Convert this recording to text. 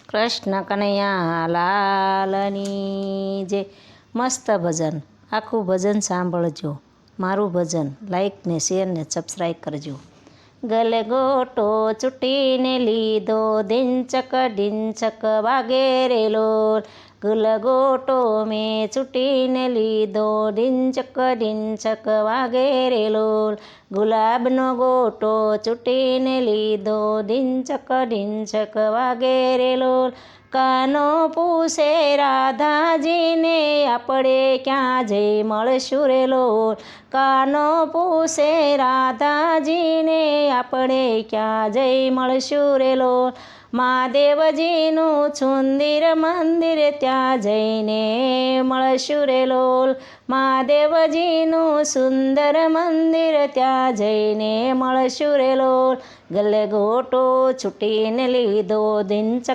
કૃષ્ણ કનૈયા લાલની જે મસ્ત ભજન, આખું ભજન સાંભળજો. મારું ભજન લાઈક ને શેર ને સબસ્ક્રાઈબ કરજો. ગલે ગોટો ચૂંટીને લીધો, ઢીંચક વાગે રે લોલ. ગુલ ગોટો મેં ચૂંટીને લીધો, ઢીંચક વાગે રે લોલ. ગુલાબનો ગોટો ચૂંટીને લીધો, ઢીંચક વાગે રે લોલ. કાનો પૂછે રાધાજીને, આપણે ક્યાં જઈ મળશું રે લોલ. કાનો પૂછે રાધાજીને, આપણે ક્યાં જઈ મળશું રે લોલ. મહાદેવજીનું સુંદર મંદિર, ત્યાં જઈને મળશું રે લોલ. મહાદેવજીનું સુંદર મંદિર, ત્યાં જઈને મળશું રે લોલ. ગલે ગોટો છૂટીને લીધો, ઢીંચક